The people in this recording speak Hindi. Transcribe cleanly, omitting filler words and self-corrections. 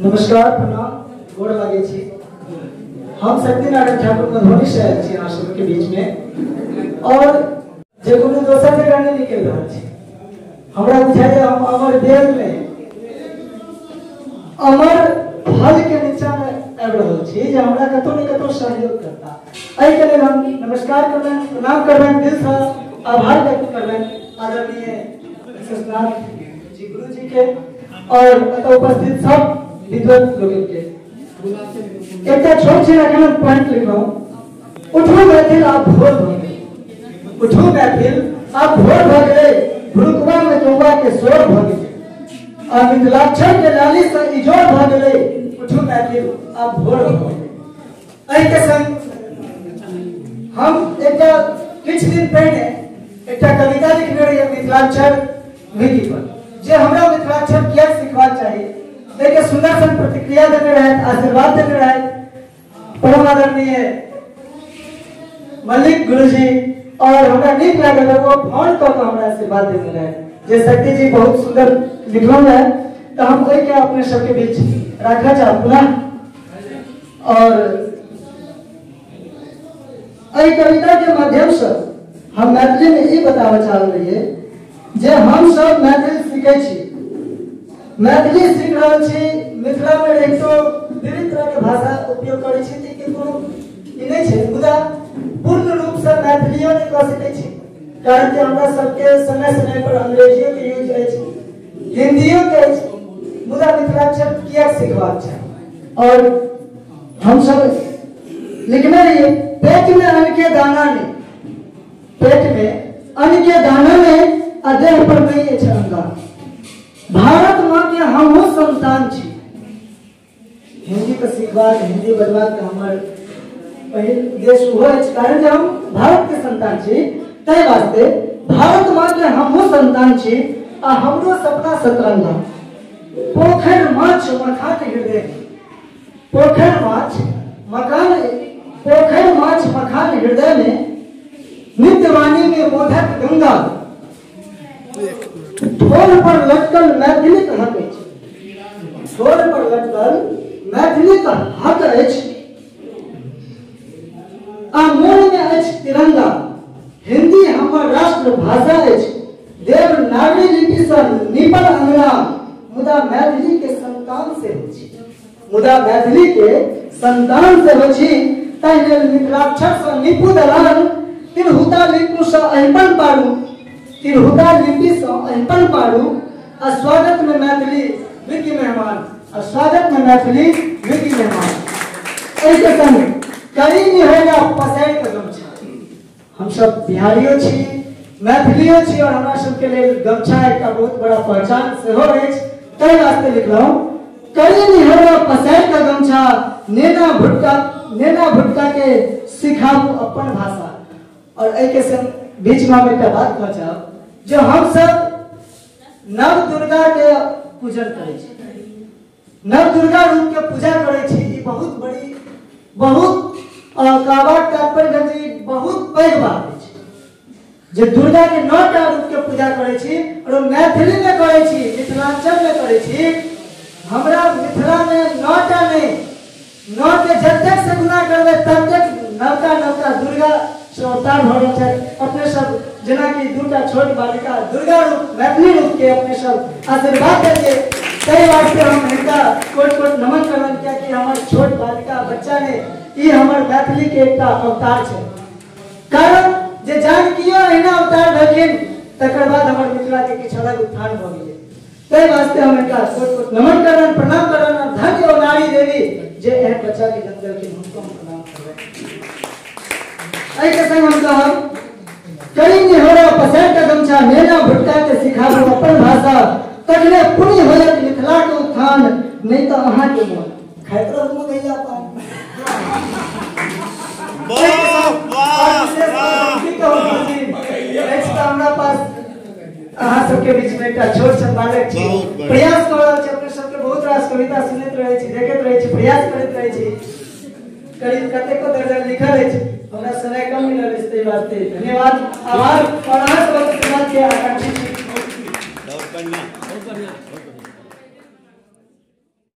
नमस्कार प्रणाम गोड़ लागे छी। हम सत्यनारायण ठाकुर मधुबनी से आयल छी आश्रम के बीच में और जे कोनो दोसर जगह नहीं निकल रहा छी। हमरा बुझाय हम अमर देव में अमर फल के नीचा में आबि रहल छी जे हमरा कतो न कतो सहयोग करता। एहि के लेल हम नमस्कार करबनि, प्रणाम करबनि, दिल से आभार व्यक्त करबनि आदरणीय कृष्णनाथ जी गुरु जी के और उपस्थित सब विद्वान लोगों के। एक छोट सी रकम पॉइंट लिख रहा हूँ। उठो मैथिल आप भोर भगे, उठो मैथिल आप भोर भगे, भुरुकवा में कौवा के शोर भगे, आ मिथिलाक्षर के लाली से इजोर भगे, उठो मैथिल आप भोर भगे। एहि के संग हम एकटा किछ दिन पहले एकटा कविता लिखने रही मिथिलाक्षर विधि पर, जे हमरा मिथिलाक्षर किया सिखबा चाहिए। देखिए सुंदर सन प्रतिक्रिया देने रहे, आशीर्वाद देने रहे परम आदरणीय मल्लिक गुरुजी और हमरा नीक लागल वो फोन कऽ के हमरा आशीर्वाद देने रहे जे शक्ति जी बहुत सुंदर लिखल है। तो हम ओइ के अपने सबके बीच राखा चाहब पुनः। और एहि कविता के माध्यम से हम मैथिली में ई बताबऽ चाह रहिए जे हम सब मैथिली सीखे छी, मैथिली सीख रहल छी। मिथिला में रहि तो विभिन्न तरह के भाषा उपयोग करै छी कि कोनो ई नै छै, मुदा पूर्ण रूप से मैथिलियो नै कह सकै छी कारण कि हमरा सबके समय समय पर अंग्रेजियो के यूज अछि, हिंदियो के अछि, मुदा मिथिलाक्षर किया सिखबाक छै। और हम सब लिखने रहिए पेट में अन्न के दाना ने, पेट में अन्न के दाना ने आ देह पर नहीं अछि अंगार, भारत माँ के हमहु संतान छी। हिंदी के सीखबाक, हिंदी बजबाक हमर पहिल देश हुआ अछि कारण जे हम भारत के संतान छी। तै वास्ते भारत माँ के हमहु संतान छी आ हमरो सपना सतरंगा। पोखर माछ मखान हृदय, पोखर माछ मकान, पोखर माछ मखान हृदय में, नित्यवाणी में मोदक गंगा, ठोर पर लटकल मैथिली के हक अछि, ठोर पर लटकल मैथिली के हक अछि, आ मोन में अछि तिरंगा। हिंदी हमर राष्ट्र भाषा अछि, देवनागरी लिपि से निपल अंगना, मुदा मैथिली के संतान से अछि, मुदा मैथिली के संतान से अछि। ताहि लेल मिथिलाक्षर से निपु दलान, तिरहुता लिपि से अहिपन पारू, तिरहुता लिपि से अहिपन पारू, आ स्वागत में मैथिली विधि मेहमान, आ स्वागत में मैथिली विधि मेहमान। एहि के संग करी निहोरा पसारि के गमछा, हम सब बिहारियो छी, मैथिलियो छी और हमरा सबके लेल गमछा एकटा बहुत बड़ा पहचान सेहो अछि। ताहि वास्ते लिखलहुँ करी निहोरा पसारि के गमछा, नेना भुटका के सिखाबू अपन भाषा। और एहि के संग बीच में हम एकटा बात कहऽ चाहब जो हम सब नव दुर्गा के पूजन करै छी, नव दुर्गा रूप के पूजा करै छी। ई बहुत बड़ी, बहुत कहबाक तात्पर्य जी बहुत पैघ बात अछि जे दुर्गा के 9टा रूप के पूजा करै छी और मैथिली में करै छी, मिथिलांचल में करै छी। हमरा मिथिला में 9टा नहीं, 9 के जतेक से गुना करबै ततेक नवका दुर्गा अवतार भऽ रहल छै। अपने सब जेना कि दूटा छोट बालिका दुर्गा रूप, मैथिली रूप के अपने सब आशीर्वाद देलिए। ताहि वास्ते हम हिनका कोट कोट नमन करबनि, कियाकि हमर छोट बालिका बच्चा ने ई हमर मैथिली के एकटा अवतार छै। कारण जे जानकियो एहना अवतार भेलखिन तकर बाद हमर मिथिला के किछु अलग उत्थान भऽ गेलै। ताहि वास्ते हम हिनका कोट कोट नमन करबनि, प्रणाम करबनि। धन्य ओ नारी देवी जे एहन बच्चा के जन्म देलखिन, हुनको हम प्रणाम करबनि। एहि के संग हम कहब करी निहोरा पसारि के गमछा, नेना भुटका के सिखाबू अपन भाषा, तखने पुण्य होयत मिथिला के उत्थान, नहीं तो अहाँ के मोन खाइत रहू गैया पान। हमरा पास अहाँ सबके बीच में एकटा छोट सन बालक छी, प्रयास कर रहल छी। अपने सबके बहुत रास कविता सुनैत रहै छी, देखैत रहै छी, प्रयास करैत रहै छी। करीब कतेको दर्जन लिखल अछि, हमरा समय कम मिलल अछि। ताहि वास्ते धन्यवाद, आभार और अहाँ सबके समाज के आकांक्षी छी।